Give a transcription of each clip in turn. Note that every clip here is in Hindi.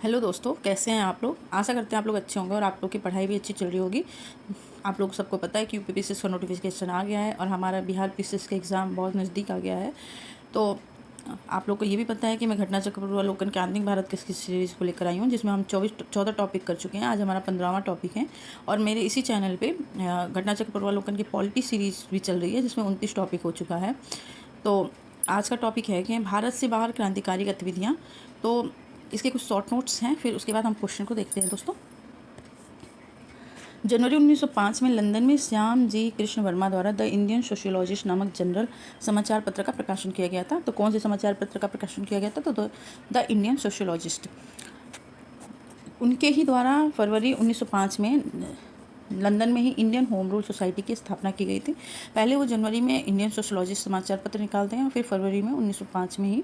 हेलो दोस्तों, कैसे हैं आप लोग। आशा करते हैं आप लोग अच्छे होंगे और आप लोग की पढ़ाई भी अच्छी चल रही होगी। आप लोग सबको पता है कि यूपी पीसीएस का नोटिफिकेशन आ गया है और हमारा बिहार पीसीएस का एग्ज़ाम बहुत नज़दीक आ गया है। तो आप लोग को ये भी पता है कि मैं घटना चक्र पूर्वावलोकन के आधुनिक भारत की सीरीज़ को लेकर आई हूँ, जिसमें हम 14 टॉपिक कर चुके हैं। आज हमारा 15वां टॉपिक है और मेरे इसी चैनल पे घटना चक्र पूर्वावलोकन की पॉलिटी सीरीज़ भी चल रही है, जिसमें 29 टॉपिक हो चुका है। तो आज का टॉपिक है कि भारत से बाहर क्रांतिकारी गतिविधियाँ। तो इसके कुछ शॉर्ट नोट्स हैं, फिर उसके बाद हम क्वेश्चन को देखते हैं दोस्तों। जनवरी 1905 में लंदन में श्याम जी कृष्ण वर्मा द्वारा द इंडियन सोशियोलॉजिस्ट नामक जनरल समाचार पत्र का प्रकाशन किया गया था। तो कौन से समाचार पत्र का प्रकाशन किया गया था? तो द इंडियन सोशियोलॉजिस्ट, उनके ही द्वारा फरवरी 1905 में लंदन में ही इंडियन होम रूल सोसाइटी की स्थापना की गई थी। पहले वो जनवरी में इंडियन सोशियोलॉजिस्ट समाचार पत्र निकालते हैं और फिर फरवरी में 1905 में ही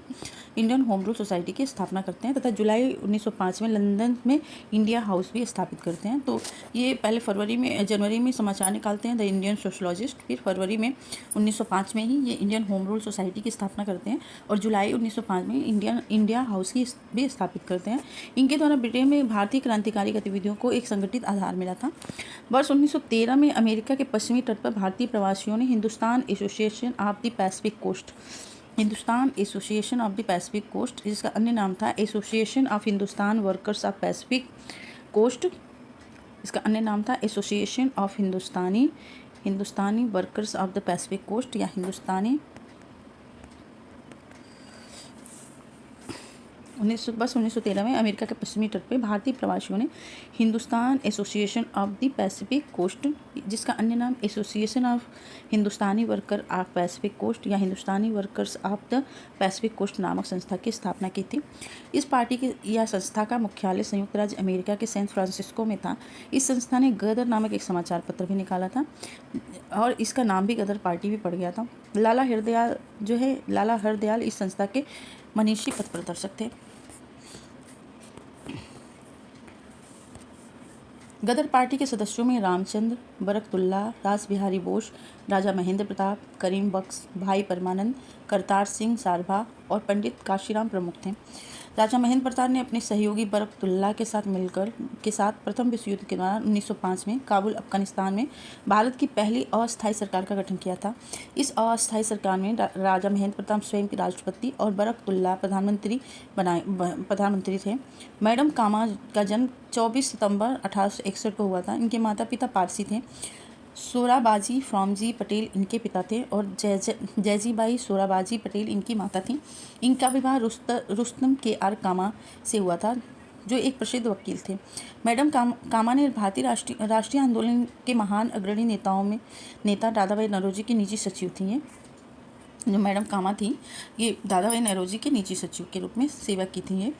इंडियन होम रूल सोसाइटी की स्थापना करते हैं तथा जुलाई 1905 में लंदन में इंडिया हाउस भी स्थापित करते हैं। तो ये पहले जनवरी में समाचार निकालते हैं द इंडियन सोशियोलॉजिस्ट, फिर फरवरी में 1905 में ही ये इंडियन होम रूल सोसाइटी की स्थापना करते हैं और जुलाई 1905 में इंडिया हाउस की भी स्थापित करते हैं। इनके द्वारा ब्रिटेन में भारतीय क्रांतिकारी गतिविधियों को एक संगठित आधार मिला था। वर्ष 1913 में अमेरिका के पश्चिमी तट पर भारतीय प्रवासियों ने Hindustan association of the Pacific coast, जिसका अन्य नाम था association of Hindustan workers of Pacific coast, इसका अन्य नाम था association of Hindustani workers of the Pacific coast या हिंदुस्तानी 1913 में अमेरिका के पश्चिमी तट पर भारतीय प्रवासियों ने Hindustan association of the Pacific coast, जिसका अन्य नाम association of Hindustani worker of Pacific coast या Hindustani workers of the Pacific coast नामक संस्था की स्थापना की थी। इस पार्टी की या संस्था का मुख्यालय संयुक्त राज्य अमेरिका के सैन फ्रांसिस्को में था। इस संस्था ने गदर नामक एक समाचार पत्र भी निकाला था और इसका नाम भी गदर पार्टी भी पड़ गया था। लाला हरदयाल इस संस्था के मनीषी पद प्रदर्शक थे। गदर पार्टी के सदस्यों में रामचंद्र, बरकतुल्ला, रास बिहारी बोस, राजा महेंद्र प्रताप, करीम बख्श, भाई परमानंद, करतार सिंह सारभा और पंडित काशीराम प्रमुख थे। राजा महेंद्र प्रताप ने अपने सहयोगी बरकतुल्ला के साथ प्रथम विश्व युद्ध के दौरान 1905 में काबुल अफगानिस्तान में भारत की पहली अस्थायी सरकार का गठन किया था। इस अस्थायी सरकार में राजा महेंद्र प्रताप स्वयं के राष्ट्रपति और बरकतुल्ला प्रधानमंत्री थे। मैडम कामा का जन्म 24 सितंबर 1861 को हुआ था। इनके माता पिता पारसी थे। सोराबाजी फ्रॉमजी पटेल इनके पिता थे और जयजीबाई सोराबाजी पटेल इनकी माता थी। इनका विवाह रुस्तम के आर कामा से हुआ था, जो एक प्रसिद्ध वकील थे। मैडम कामा ने भारतीय राष्ट्रीय आंदोलन के महान अग्रणी नेता दादाभाई नौरोजी की निजी सचिव थी। ये जो मैडम कामा थी, ये दादाभाई नौरोजी के निजी सचिव के रूप में सेवा की थी। ये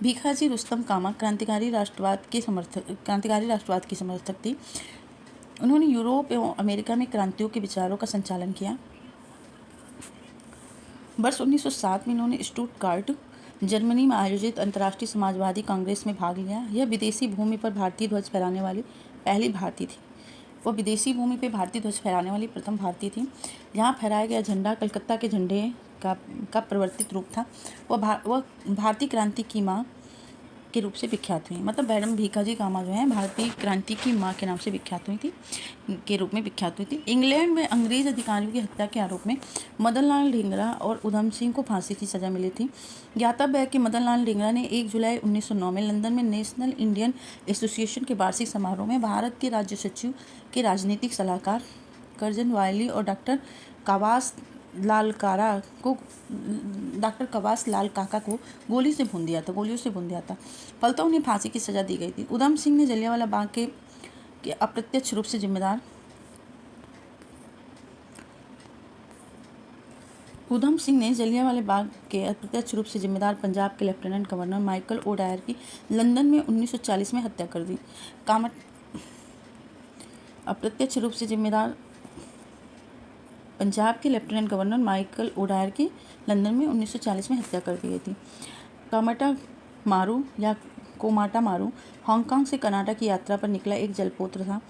भीखाजी रुस्तम कामा क्रांतिकारी राष्ट्रवाद की समर्थक थी। उन्होंने यूरोप एवं अमेरिका में क्रांतियों के विचारों का संचालन किया। वर्ष 1907 में इन्होंने स्टुटगार्ट, जर्मनी में आयोजित अंतर्राष्ट्रीय समाजवादी कांग्रेस में भाग लिया। यह विदेशी भूमि पर भारतीय ध्वज फहराने वाली पहली भारतीय थी। वह विदेशी भूमि पर भारतीय ध्वज फहराने वाली प्रथम भारतीय थी। यहाँ फहराया गया झंडा कलकत्ता के झंडे का परिवर्तित रूप था। वह भारतीय क्रांति की माँ के रूप से विख्यात हुई। मतलब मैडम भीखाजी कामा जो है भारतीय क्रांति की माँ के नाम से रूप में विख्यात हुई थी। इंग्लैंड में अंग्रेज अधिकारियों की हत्या के आरोप में मदन लाल ढींगरा और उधम सिंह को फांसी की सजा मिली थी। ज्ञातव्य है कि मदन लाल ढींगरा ने 1 जुलाई 1909 में लंदन में नेशनल इंडियन एसोसिएशन के वार्षिक समारोह में भारत के राज्य सचिव के राजनीतिक सलाहकार कर्जन वायली और डॉक्टर कवास लाल काका को गोलियों से भून दिया था। फलतः उन्हें फांसी की सजा दी गई थी। उधम सिंह ने जलियांवाला बाग के अप्रत्यक्ष रूप से जिम्मेदार पंजाब के लेफ्टिनेंट गवर्नर माइकल ओडायर की लंदन में 1940 में हत्या कर दी। अप्रत्यक्ष रूप से जिम्मेदार पंजाब के लेफ्टिनेंट गवर्नर माइकल ओडायर की लंदन में 1940 में हत्या कर दी गई थी। कामटा मारू या कोमाटामारू हांगकांग से कनाडा की यात्रा पर निकला एक जलपोत्र था।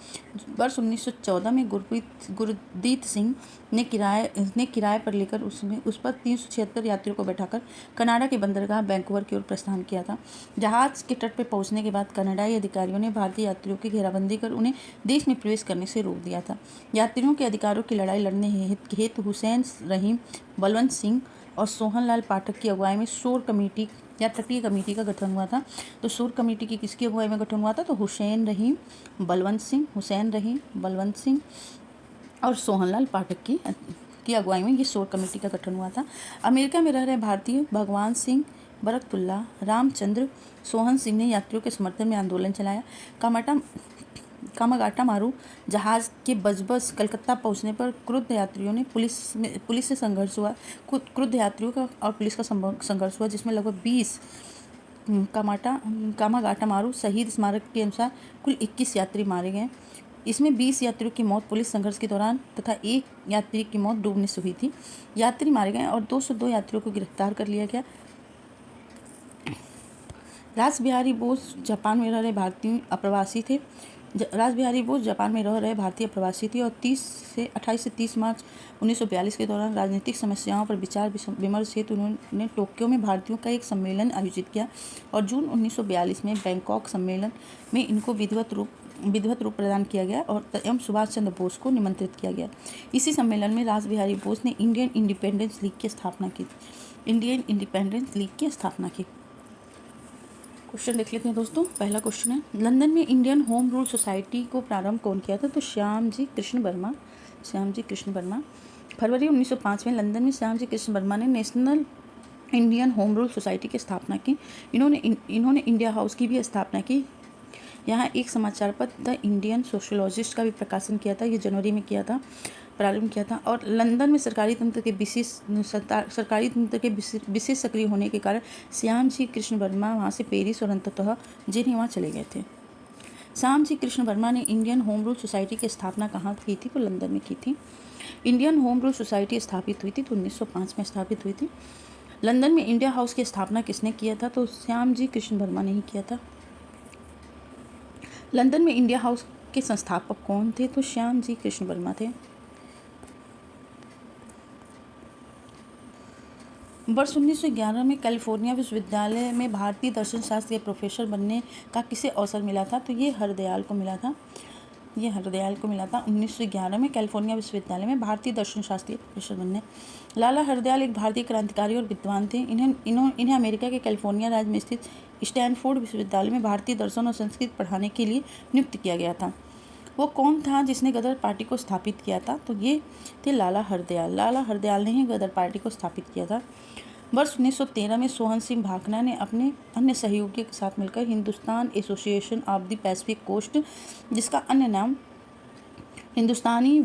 वर्ष 1914 में गुरदीत सिंह ने किराए पर लेकर उस पर 376 यात्रियों को बैठाकर कनाडा के बंदरगाह वैंकूवर की ओर प्रस्थान किया था। जहाज के तट पर पहुंचने के बाद कनाडाई अधिकारियों ने भारतीय यात्रियों की घेराबंदी कर उन्हें देश में प्रवेश करने से रोक दिया था। यात्रियों के अधिकारों की लड़ाई लड़ने हेतु हुसैन रहीम, बलवंत सिंह और सोहनलाल पाठक की अगुवाई में शोर कमेटी या तटीय कमेटी का गठन हुआ था। तो शोर कमेटी की किसकी अगुवाई में गठन हुआ था? तो हुसैन रहीम, बलवंत सिंह और सोहनलाल पाठक की अगुवाई में ये शोर कमेटी का गठन हुआ था। अमेरिका में रह रहे भारतीय भगवान सिंह, बरकतुल्ला, रामचंद्र, सोहन सिंह ने यात्रियों के समर्थन में आंदोलन चलाया। कामागाटामारू जहाज के बजबस कलकत्ता पहुंचने पर क्रुद्ध यात्रियों ने पुलिस से संघर्ष हुआ। क्रुद्ध यात्रियों का और पुलिस का संघर्ष हुआ, जिसमें लगभग 20 कामागाटामारू शहीद स्मारक के अनुसार कुल 21 यात्री मारे गए। इसमें 20 यात्रियों की मौत पुलिस संघर्ष के दौरान तथा एक यात्री की मौत डूबने से हुई थी। यात्री मारे गए और 202 यात्रियों को गिरफ्तार कर लिया गया। रासबिहारी बोस जापान में रह रहे भारतीय अप्रवासी थे। रासबिहारी बोस जापान में रह रहे भारतीय प्रवासी थे और 28 से 30 मार्च 1942 के दौरान राजनीतिक समस्याओं पर विचार विमर्श हेतु उन्होंने टोक्यो में भारतीयों का एक सम्मेलन आयोजित किया और जून 1942 में बैंकॉक सम्मेलन में इनको विधिवत रूप प्रदान किया गया और एवं सुभाष चंद्र बोस को निमंत्रित किया गया। इसी सम्मेलन में रासबिहारी बोस ने इंडियन इंडिपेंडेंस लीग की स्थापना की। क्वेश्चन देख लेते हैं दोस्तों। पहला क्वेश्चन है, लंदन में इंडियन होम रूल सोसाइटी को प्रारंभ कौन किया था? तो श्यामजी कृष्ण वर्मा। फरवरी 1905 में लंदन में श्यामजी कृष्ण वर्मा ने national Indian home rule society की स्थापना की। इन्होंने इंडिया हाउस की भी स्थापना की। यहाँ एक समाचार पत्र द इंडियन सोशियोलॉजिस्ट का भी प्रकाशन किया था। ये जनवरी में प्रारंभ किया था। और लंदन में सरकारी तंत्र के विशेष सक्रिय होने के कारण श्यामजी कृष्ण वर्मा वहाँ से पेरिस और अंततः जेनेवा चले गए थे। श्यामजी कृष्ण वर्मा ने इंडियन होम रूल सोसाइटी की स्थापना कहाँ की थी? तो लंदन में की थी। इंडियन होम रूल सोसाइटी स्थापित हुई थी तो 1905 में स्थापित हुई थी। लंदन में इंडिया हाउस की स्थापना किसने किया था? तो श्यामजी कृष्ण वर्मा ने ही किया था। लंदन में इंडिया हाउस के संस्थापक कौन थे? तो श्यामजी कृष्ण वर्मा थे। वर्ष 1911 में कैलिफोर्निया विश्वविद्यालय में भारतीय दर्शन शास्त्र के प्रोफेसर बनने का किसे अवसर मिला था? तो ये हरदयाल को मिला था। 1911 में कैलिफोर्निया विश्वविद्यालय में भारतीय दर्शन शास्त्र के प्रोफेसर बनने। लाला हरदयाल एक भारतीय क्रांतिकारी और विद्वान थे। इन्हें अमेरिका के कैलिफोर्निया राज्य में स्थित स्टैनफोर्ड विश्वविद्यालय में भारतीय दर्शन और संस्कृत पढ़ाने के लिए नियुक्त किया गया था। वो कौन था जिसने गदर पार्टी को स्थापित किया था? तो ये थे लाला हरदयाल ने ही गदर पार्टी को स्थापित किया था। वर्ष 1913 में सोहन सिंह भाखना ने अपने अन्य सहयोगियों के साथ मिलकर Hindustan association of the Pacific coast, जिसका अन्य नाम Hindustani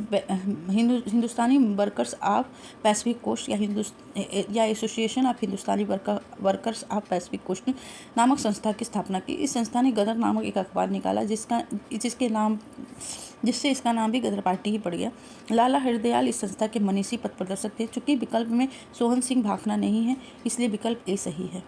workers of Pacific coast या association of Hindustani workers of Pacific coast नामक संस्था की स्थापना की। इस संस्था ने गदर नामक एक अखबार निकाला जिससे इसका नाम भी गदर पार्टी ही पड़ गया। लाला हरदयाल इस संस्था के मनीषी पथ प्रदर्शक थे। चूंकि विकल्प में सोहन सिंह भाखना नहीं है, इसलिए विकल्प ए सही है।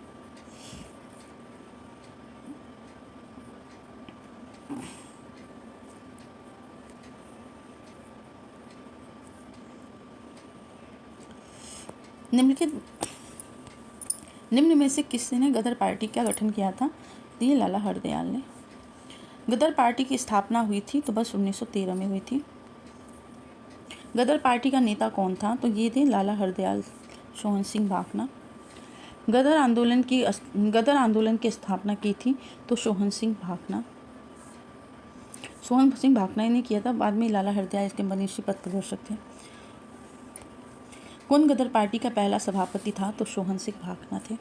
निम्न में से किसने गदर पार्टी का गठन किया था? तो ये लाला हरदयाल ने। गदर पार्टी की स्थापना हुई थी तो बस 1913 में हुई थी। गदर पार्टी का नेता कौन था? तो ये थे लाला हरदयाल, सोहन सिंह भाखना। गदर आंदोलन की स्थापना की थी तो सोहन सिंह भाखना ने किया था। बाद में लाला हरदयाल इसके मनीषी पथ प्रदर्शक थे। कौन गदर पार्टी का पहला सभापति था? तो सोहन सिंह भाखना थे।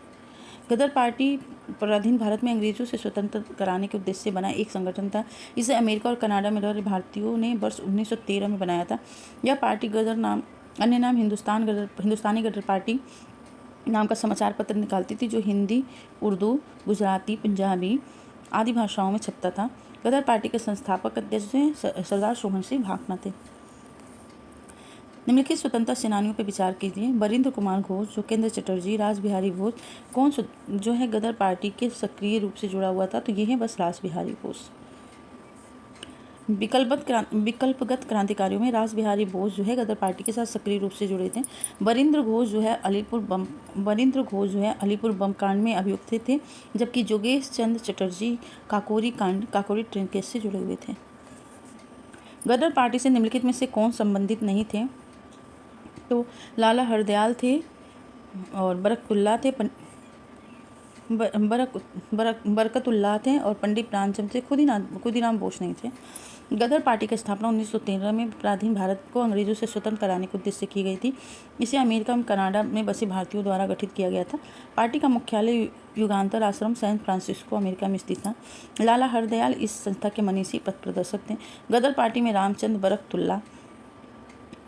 गदर पार्टी पराधीन भारत में अंग्रेजों से स्वतंत्र कराने के उद्देश्य से बना एक संगठन था। इसे अमेरिका और कनाडा में रह रहे भारतीयों ने वर्ष 1913 में बनाया था। यह पार्टी अन्य नाम हिंदुस्तानी गदर पार्टी नाम का समाचार पत्र निकालती थी, जो हिंदी, उर्दू, गुजराती, पंजाबी आदि भाषाओं में छपता था। गदर पार्टी के संस्थापक अध्यक्ष सरदार सोहन सिंह भाखना थे। निम्नलिखित स्वतंत्रता सेनानियों पर विचार कीजिए। बरिंद्र कुमार घोष, जोगेंद्र चटर्जी, रास बिहारी बोस। कौन जो है गदर पार्टी के सक्रिय रूप से जुड़ा हुआ था? तो ये है बस रास बिहारी बोस। विकल्पगत क्रांतिकारियों में रास बिहारी बोस जो है गदर पार्टी के साथ सक्रिय रूप से जुड़े थे। बरिंद्र घोष जो है अलीपुर बम कांड में अभियुक्त थे, जबकि जोगेश चंद्र चटर्जी काकोरी ट्रेन केस से जुड़े हुए थे। गदर पार्टी से निम्नलिखित में से कौन संबंधित नहीं थे? तो लाला हरदयाल थे और बरकतुल्लाह थे और पंडित प्रेमचंद थे। खुदीराम बोस नहीं थे। गदर पार्टी की स्थापना 1913 में पराधीन भारत को अंग्रेजों से स्वतंत्र कराने के उद्देश्य से की गई थी। इसे अमेरिका और कनाडा में बसे भारतीयों द्वारा गठित किया गया था। पार्टी का मुख्यालय युगांतर आश्रम सैन फ्रांसिस्को अमेरिका में स्थित था। लाला हरदयाल इस संस्था के मनीषी पथ प्रदर्शक थे। गदर पार्टी में रामचंद्र बरकतुल्लाह,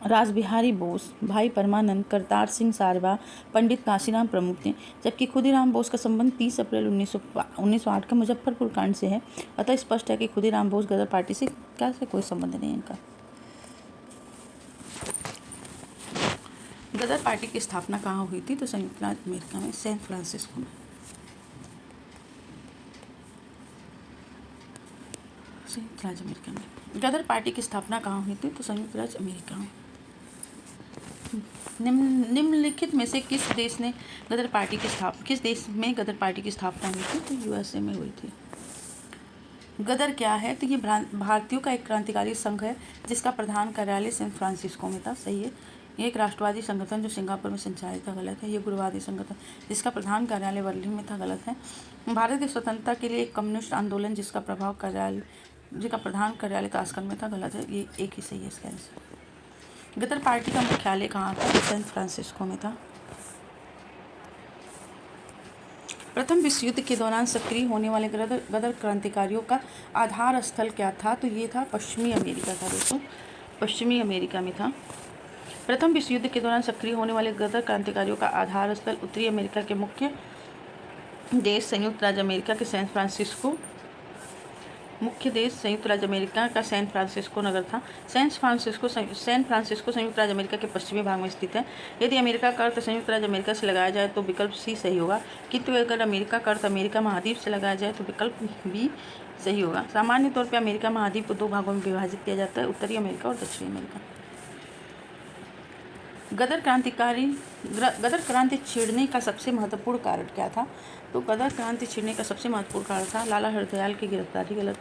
रास बिहारी बोस, भाई परमानंद, करतार सिंह सारवा, पंडित काशीराम प्रमुख थे, जबकि खुदीराम बोस का संबंध 30 अप्रैल 1908 का मुजफ्फरपुर कांड से है। अतः स्पष्ट है कि खुदीराम बोस गदर पार्टी से कोई संबंध नहीं है इनका। गदर पार्टी की स्थापना कहाँ हुई थी? तो संयुक्त राज्य अमेरिका में सैन फ्रांसिस्को में। संयुक्त राज्य अमेरिका में गदर पार्टी की स्थापना कहाँ हुई थी? तो संयुक्त राज्य अमेरिका में। निम्नलिखित में से किस देश में गदर पार्टी की स्थापना हुई थी? तो यूएसए में हुई थी। गदर क्या है? तो ये भारतीयों का एक क्रांतिकारी संघ है जिसका प्रधान कार्यालय सैन फ्रांसिस्को में था। सही है। ये एक राष्ट्रवादी संगठन जो सिंगापुर में संचालित था। गलत है। ये गुरुवादी संगठन जिसका प्रधान कार्यालय बर्लिन में था। गलत है। भारत की स्वतंत्रता के लिए एक कम्युनिस्ट आंदोलन जिसका प्रधान कार्यालय ताशकंद में था। गलत है। ये एक ही सही है इसका आंसर। गदर पार्टी का मुख्यालय कहाँ था? सैन फ्रांसिस्को में था। प्रथम विश्व युद्ध के दौरान सक्रिय होने वाले गदर क्रांतिकारियों का आधार स्थल क्या था? तो ये था पश्चिमी अमेरिका था दोस्तों। पश्चिमी अमेरिका में था। प्रथम विश्व युद्ध के दौरान सक्रिय होने वाले गदर क्रांतिकारियों का आधार स्थल उत्तरी अमेरिका के मुख्य देश संयुक्त राज्य अमेरिका के सैन फ्रांसिस्को का सैन फ्रांसिस्को नगर था। सैन फ्रांसिस्को संयुक्त राज्य अमेरिका के पश्चिमी भाग में स्थित है। यदि अमेरिका का अर्थ संयुक्त राज्य अमेरिका से लगाया जाए तो विकल्प सी सही होगा, किंतु अगर अमेरिका का अर्थ अमेरिका महाद्वीप से लगाया जाए तो विकल्प बी सही होगा। सामान्य तौर पर अमेरिका महाद्वीप को दो भागों में विभाजित किया जाता है, उत्तरी अमेरिका और दक्षिणी अमेरिका। गदर क्रांति छिड़ने का सबसे महत्वपूर्ण कारण क्या था? तो गदर क्रांति छिड़ने का सबसे महत्वपूर्ण कारण था लाला हरदयाल की गिरफ्तारी। गलत।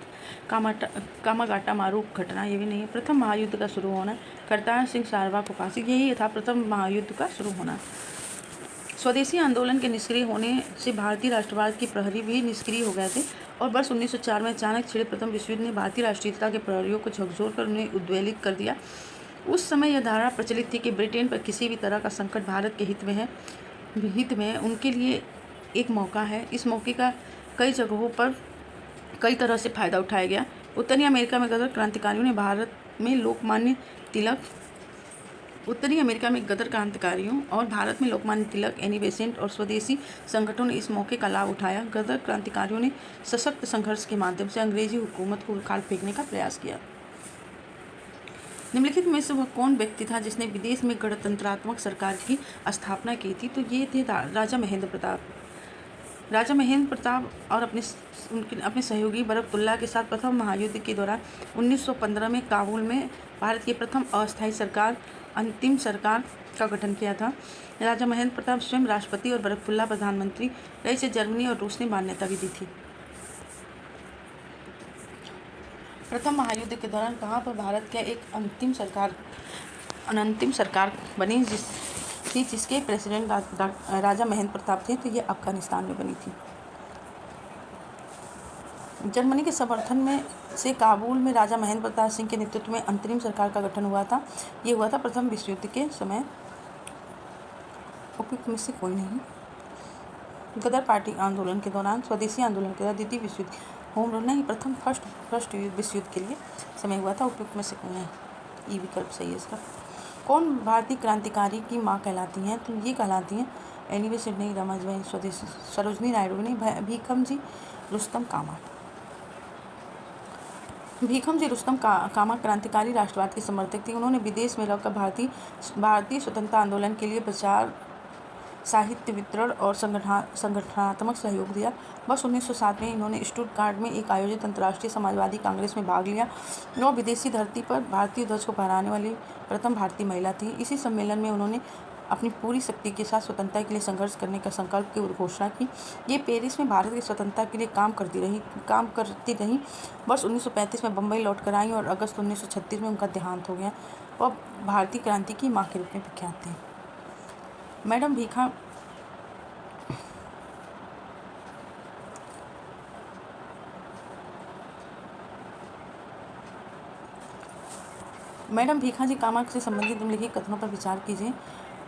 कामागाटा मारू घटना, ये भी नहीं है। प्रथम महायुद्ध का शुरू होना, करतार सिंह सारवा को फांसी, यही था प्रथम महायुद्ध का शुरू होना। स्वदेशी आंदोलन के निष्क्रिय होने से भारतीय राष्ट्रवाद के प्रहरी भी निष्क्रिय हो गए थे और वर्ष 1904 में अचानक छिड़े प्रथम विश्व युद्ध ने भारतीय राष्ट्रीयता के प्रहरियों को झकझोर कर उन्हें उद्वेलित कर दिया। उस समय यह धारणा प्रचलित थी कि ब्रिटेन पर किसी भी तरह का संकट भारत के हित में है, उनके लिए एक मौका है। इस मौके का कई जगहों पर कई तरह से फ़ायदा उठाया गया। उत्तरी अमेरिका में गदर क्रांतिकारियों और भारत में लोकमान्य तिलक, एनी बेसेंट और स्वदेशी संगठनों ने इस मौके का लाभ उठाया। गदर क्रांतिकारियों ने सशक्त संघर्ष के माध्यम से अंग्रेजी हुकूमत को उखाड़ फेंकने का प्रयास किया। निम्नलिखित में से वह कौन व्यक्ति था जिसने विदेश में गणतंत्रात्मक सरकार की स्थापना की थी? तो ये थे राजा महेंद्र प्रताप और अपने सहयोगी बरकतुल्लाह के साथ प्रथम महायुद्ध के दौरान 1915 में काबुल में भारत की प्रथम अस्थायी सरकार अंतिम सरकार का गठन किया था। राजा महेंद्र प्रताप स्वयं राष्ट्रपति और बरकतुल्लाह प्रधानमंत्री रहे। से जर्मनी और रूस ने मान्यता भी दी थी। प्रथम महायुद्ध के दौरान कहाँ पर भारत की एक अंतिम सरकार बनी जिसके प्रेसिडेंट राजा महेंद्र प्रताप थे? तो ये अफगानिस्तान में बनी थी। जर्मनी के समर्थन में से काबुल में राजा महेंद्र प्रताप सिंह के नेतृत्व में अंतरिम सरकार का गठन हुआ था। ये हुआ था प्रथम विश्व युद्ध के समय। उपयुक्त में से कोई नहीं। गदर पार्टी आंदोलन के दौरान, स्वदेशी आंदोलन के दौरान, द्वितीय विश्व युद्ध, होम रूल नहीं, प्रथम फर्स्ट विश्व युद्ध के लिए समय हुआ था। उपयुक्त में से कोई नहीं। ई विकल्प सही है इसका। कौन भारतीय क्रांतिकारी की माँ कहलाती हैं? तो ये कहलाती हैं एनी बेसेंट नहीं, रमाबाई, स्वदेशी, सरोजनी नायडू नहीं, भीखम जी, रुस्तम कामा। भीखम जी रुस्तम कामा क्रांतिकारी राष्ट्रवाद के समर्थक थे। उन्होंने विदेश में रहकर भारतीय स्वतंत्रता आंदोलन के लिए प्रचार, साहित्य वितरण और संगठनात्मक सहयोग दिया। वर्ष 1907 में इन्होंने स्टुटगार्ट में एक आयोजित अंतर्राष्ट्रीय समाजवादी कांग्रेस में भाग लिया और विदेशी धरती पर भारतीय ध्वज को फहराने वाली प्रथम भारतीय महिला थी। इसी सम्मेलन में उन्होंने अपनी पूरी शक्ति के साथ स्वतंत्रता के लिए संघर्ष करने का संकल्प की घोषणा की। ये पेरिस में भारत की स्वतंत्रता के लिए काम करती रहीं। वर्ष 1935 में बम्बई लौट कर आई और अगस्त 1936 में उनका देहांत हो गया। वह भारतीय क्रांति की माँ के रूप में विख्यात थी। मैडम भीखा जी कामा से संबंधित निम्नलिखित कथनों पर विचार कीजिए।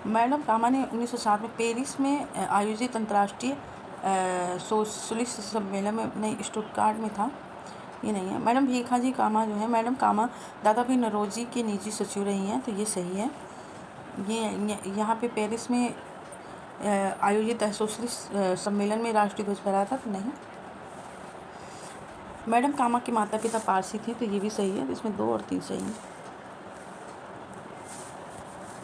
मैडम कामा ने 1907 में पेरिस में आयोजित अंतर्राष्ट्रीय सोशलिस्ट सम्मेलन में, नहीं स्टुटगार्ट में था, ये नहीं है। मैडम भीखा जी कामा जो है, मैडम कामा दादा भाई नौरोजी के निजी सचिव रही हैं, तो ये सही है। ये यहाँ पे पेरिस में आयोजित सोशलिस्ट सम्मेलन में राष्ट्रीय ध्वज फहराया था, तो नहीं। मैडम कामा के माता पिता पारसी थे, तो ये भी सही है। इसमें 2 और 3 सही हैं।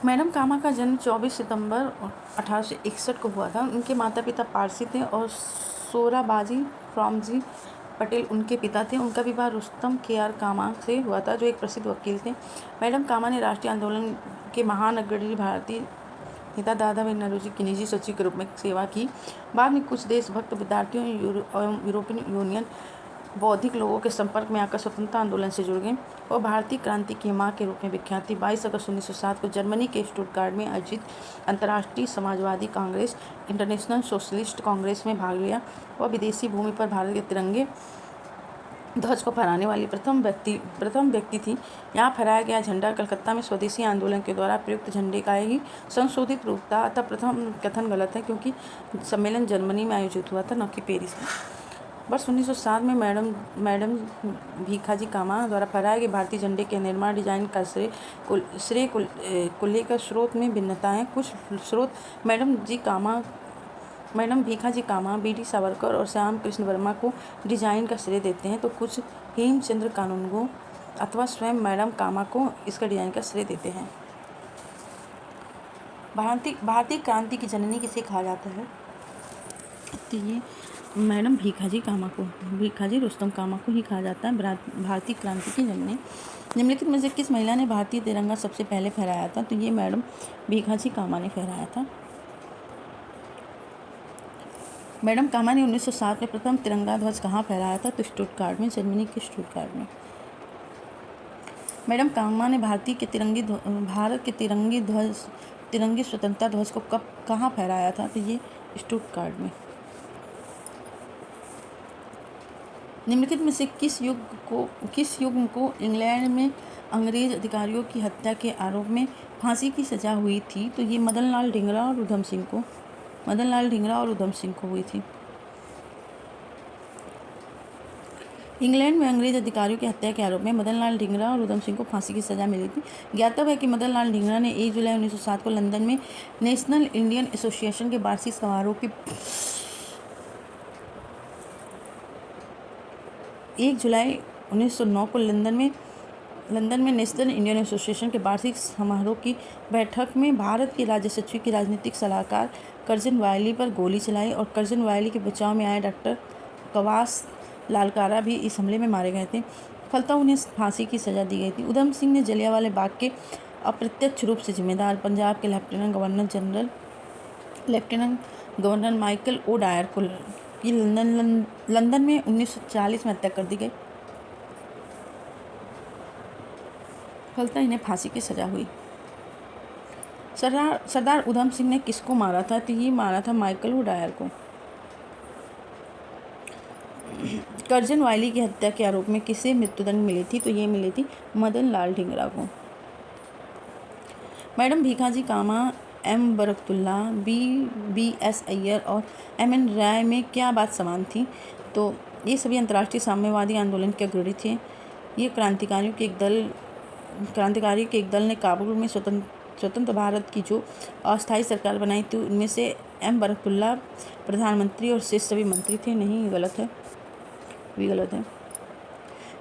मैडम कामा का जन्म 24 सितंबर 1861 को हुआ था। उनके माता पिता पारसी थे और सोराबाजी फ्रॉमजी पटेल उनके पिता थे। उनका विवाह रुस्तम के.आर. कामा से हुआ था, जो एक प्रसिद्ध वकील थे। मैडम कामा ने राष्ट्रीय आंदोलन के महान अग्रणी भारतीय नेता दादा भाई नौरोजी की निजी सचिव के रूप में सेवा की। बाद में कुछ देशभक्त विद्यार्थियों एवं यूरोपियन यूनियन बौद्धिक लोगों के संपर्क में आकर स्वतंत्रता आंदोलन से जुड़ गए और भारतीय क्रांति की मां के रूप में विख्यात थी। 22 अगस्त 1907 को जर्मनी के स्टुटगार्ट में आयोजित अंतर्राष्ट्रीय समाजवादी कांग्रेस, इंटरनेशनल सोशलिस्ट कांग्रेस में भाग लिया और विदेशी भूमि पर भारत के तिरंगे ध्वज को फहराने वाली प्रथम व्यक्ति थी। यहाँ फहराया गया झंडा कलकत्ता में स्वदेशी आंदोलन के द्वारा प्रयुक्त झंडे का ही संशोधित रूप था। अतः प्रथम कथन गलत है, क्योंकि सम्मेलन जर्मनी में आयोजित हुआ था, न कि पेरिस में। वर्ष 1907 में मैडम भीखा जी कामा द्वारा फहराए गए भारतीय झंडे के निर्माण डिजाइन का श्रेय को लेकर स्रोत में भिन्नता है। कुछ स्रोत मैडम भीखा जी कामा बी.डी. सावरकर और श्याम कृष्ण वर्मा को डिजाइन का श्रेय देते हैं, तो कुछ हेमचंद्र कानूनगो अथवा स्वयं मैडम कामा को इसका डिजाइन का श्रेय देते हैं। भारतीय क्रांति की जननी किसे कहा जाता है? तो ये मैडम भीखा जी रुस्तम कामा को ही कहा जाता है भारतीय क्रांति की जननी। निम्नलिखित में से किस महिला ने भारतीय तिरंगा सबसे पहले फहराया था? तो ये मैडम भीखा जी कामा ने फहराया था। मैडम कामा ने 1907 में प्रथम तिरंगा ध्वज कहाँ फहराया था? तो स्टुटगार्ट में, जर्मनी के स्टुटगार्ट में। मैडम कामा ने भारत के तिरंगे स्वतंत्रता ध्वज को कहाँ फहराया था? तो ये स्टुटगार्ट में। निम्नलिखित में से किस युग को इंग्लैंड में अंग्रेज अधिकारियों की हत्या के आरोप में फांसी की सजा हुई थी? तो ये मदन लाल ढींगरा और उधम सिंह को हुई थी। इंग्लैंड में अंग्रेज अधिकारियों की हत्या के आरोप में मदन लाल ढींगरा और उधम सिंह को फांसी की सजा मिली थी। ज्ञातव्य है कि मदन लाल ढींगरा ने 1 जुलाई 1907 को लंदन में नेशनल इंडियन एसोसिएशन के वार्षिक समारोह की 1 जुलाई 1909 को लंदन में नेशनल इंडियन एसोसिएशन के वार्षिक समारोह की बैठक में भारत के राज्य सचिव की राजनीतिक सलाहकार कर्जन वायली पर गोली चलाई और कर्जन वायली के बचाव में आए डॉक्टर कवास लालकारा भी इस हमले में मारे गए थे। फलतः उन्हें फांसी की सजा दी गई थी। उधम सिंह ने जलियांवाला बाग के अप्रत्यक्ष रूप से जिम्मेदार पंजाब के lieutenant governor Michael O'Dwyer को लंदन में 1940 में हत्या कर दी गई। फलतः इन्हें फांसी की सजा हुई। सरदार उधम सिंह ने किसको मारा था? तो ये मारा था माइकल ओ डायर को। कर्जन वायली की हत्या के आरोप में किसे मृत्युदंड मिली थी? तो ये मिली थी मदन लाल ढींगरा को। मैडम भीखा जी कामा एम बरकतुल्ला, बी.एस. अय्यर और एम.एन. राय में क्या बात समान थी? तो ये सभी अंतर्राष्ट्रीय साम्यवादी आंदोलन के अग्रणी थे। ये क्रांतिकारी के एक दल ने काबुल में स्वतंत्र भारत की जो अस्थायी सरकार बनाई थी, उनमें से एम बरकतुल्ला प्रधानमंत्री और शेष सभी मंत्री थे। नहीं, ये गलत है।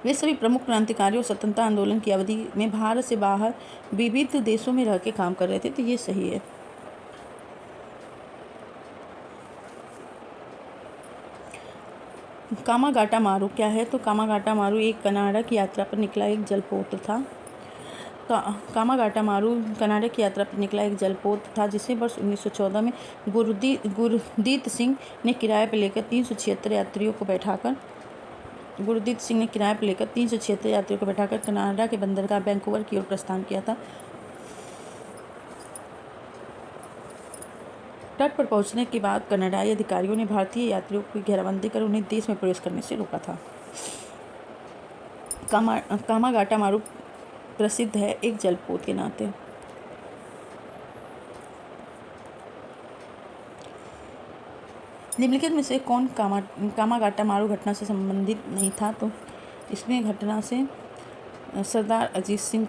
वे सभी प्रमुख क्रांतिकारियों और स्वतंत्रता आंदोलन की अवधि में भारत से बाहर विविध देशों में रह के काम कर रहे थे, तो ये सही है। कामागाटा मारू क्या है? तो कामागाटा मारू एक कनाडा की यात्रा पर निकला एक जलपोत था। कामागाटा मारू कनाडा की यात्रा पर निकला एक जलपोत था जिसे वर्ष 1914 में गुरदीत सिंह ने किराए पर लेकर 376 यात्रियों को बैठाकर कनाडा के बंदरगाह वैंकूवर की ओर प्रस्थान किया था। तट पर पहुंचने के बाद कनाडाई अधिकारियों ने भारतीय यात्रियों की घेराबंदी कर उन्हें देश में प्रवेश करने से रोका था। कामागाटा मारू प्रसिद्ध है एक जलपोत के नाते। निम्नलिखित में से कौन कामागाटा मारू घटना से संबंधित नहीं था? तो इसमें घटना से सरदार अजीत सिंह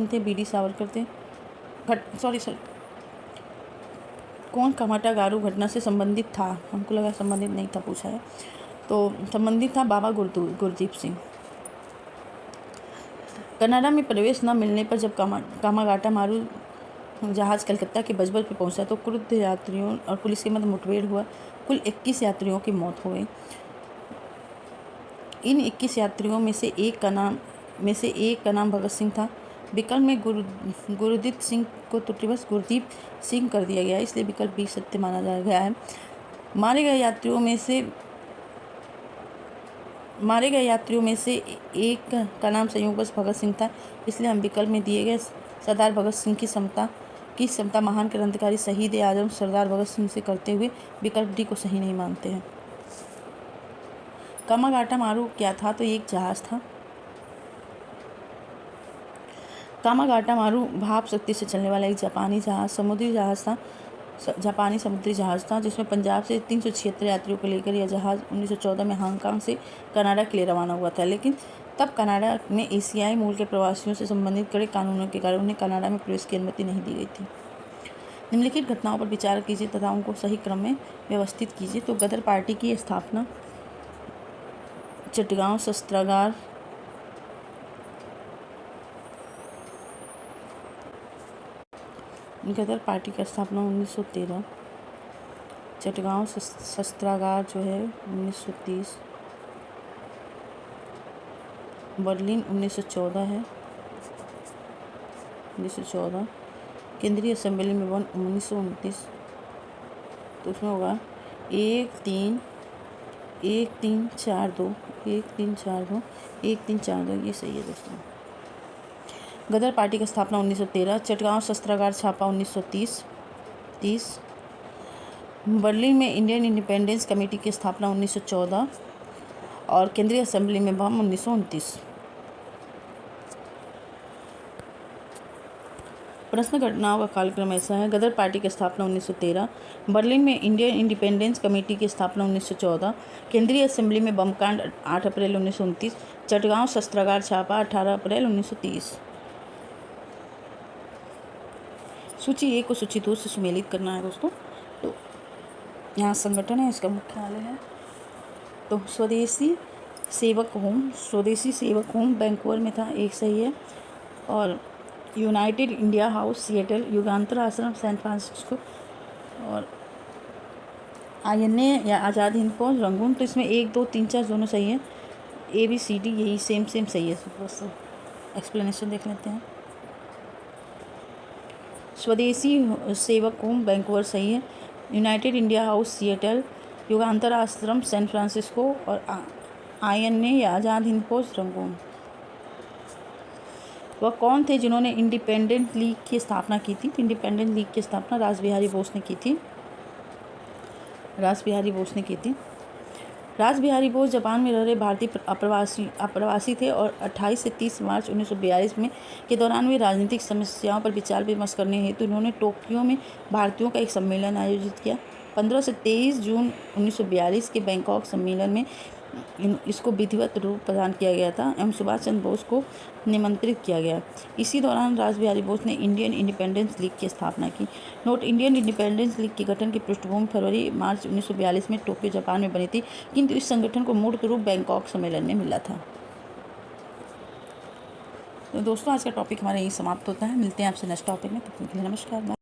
थे, बीडी सावरकर थे। कौन कामागाटा घटना से संबंधित था? हमको लगा संबंधित नहीं था, पूछा है तो संबंधित था बाबा गुरदीप सिंह। कनाडा में प्रवेश न मिलने पर जब कामागाटा मारू जहाज़ कलकत्ता के बजबल पर पहुंचा तो क्रुद्ध यात्रियों और पुलिस के मध्य मुठभेड़ हुआ। कुल 21 यात्रियों की मौत हो गई। इन 21 यात्रियों में से एक का नाम भगत सिंह था। विकल्प में गुरदीप सिंह को त्रुटिवश गुरदीप सिंह कर दिया गया, इसलिए विकल्प बी सत्य माना जा गया है। मारे गए यात्रियों में से एक का नाम संयोगवश भगत सिंह था, इसलिए हम विकल्प में दिए गए सरदार भगत सिंह की समता महान क्रांतिकारी शहीद आजम सरदार भगत सिंह से करते हुए विकल्प डी को सही नहीं मानते हैं। कामागाटा मारू क्या था? तो ये एक जहाज़ था। कामागाटा मारू भाप शक्ति से चलने वाला एक जापानी समुद्री जहाज़ था जिसमें पंजाब से 376 यात्रियों को लेकर यह जहाज़ 1914 में हांगकांग से कनाडा के लिए रवाना हुआ था, लेकिन तब कनाडा में एशियाई मूल के प्रवासियों से संबंधित कड़े कानूनों के कारण उन्हें कनाडा में प्रवेश की अनुमति नहीं दी गई थी। निम्नलिखित घटनाओं पर विचार कीजिए तथा उनको सही क्रम में व्यवस्थित कीजिए। तो गदर पार्टी की स्थापना चटगांव शस्त्रागार गदर पार्टी की स्थापना 1913, चटगांव शस्त्रागार जो है 1930, बर्लिन 1914 है, 1914, केंद्रीय असेंबली में 1929। तो उसमें होगा 1342, ये सही है दोस्तों। गदर पार्टी की स्थापना 1913, चटगांव शस्त्रागार छापा 1930, बर्लिन में इंडियन इंडिपेंडेंस कमेटी की स्थापना 1914 और केंद्रीय असेंबली में बम 1929। प्रश्न घटनाओं का कालक्रम ऐसा है। गदर पार्टी की स्थापना 1913, बर्लिन में इंडियन इंडिपेंडेंस कमेटी की स्थापना 1914, केंद्रीय असेंबली में बम कांड 8 अप्रैल 1929, चटगांव शस्त्रागार छापा 18 अप्रैल 1930। सूची 1 को सूची 2 से सुमेलित करना है दोस्तों। तो यहाँ संगठन है, इसका मुख्यालय है। तो स्वदेशी सेवक होम वैंकूवर में था, एक सही है। और यूनाइटेड इंडिया हाउस सिएटल, युगांतर आश्रम सैन फ्रांसिस्को और INA या आज़ाद हिंद फौज रंगून। तो इसमें 1, 2, 3, 4 दोनों सही है। ABCD यही सेम सही है। बस एक्सप्लेनेशन देख लेते हैं। स्वदेशी सेवक होम वैंकूवर सही है। यूनाइटेड इंडिया हाउस सिएटल, युगांतर आश्रम सैन फ्रांसिस्को और INA या आज़ाद हिंद फौज रंगून। वह कौन थे जिन्होंने इंडिपेंडेंट लीग की स्थापना की थी? तो इंडिपेंडेंट लीग की स्थापना रासबिहारी बोस ने की थी। रासबिहारी बोस जापान में रह रहे भारतीय अप्रवासी थे और 28 से 30 मार्च 1942 में के दौरान वे राजनीतिक समस्याओं पर विचार विमर्श करने हेतु उन्होंने टोक्यो में भारतीयों का एक सम्मेलन आयोजित किया। 15 से 23 जून 1942 के बैंकॉक सम्मेलन में इसको विधिवत रूप प्रदान किया गया था एवं सुभाष चंद्र बोस को निमंत्रित किया गया। इसी दौरान रास बिहारी बोस ने इंडियन इंडिपेंडेंस लीग की स्थापना की। नोट, इंडियन इंडिपेंडेंस लीग के गठन की पृष्ठभूमि फरवरी-मार्च 1942 में टोक्यो, जापान में बनी थी, किंतु इस संगठन को मूर्त रूप बैंकॉक सम्मेलन में मिला था। तो दोस्तों, आज का टॉपिक हमारा यही समाप्त होता है। मिलते हैं आपसे नेक्स्ट टॉपिक में। तब तक के लिए नमस्कार।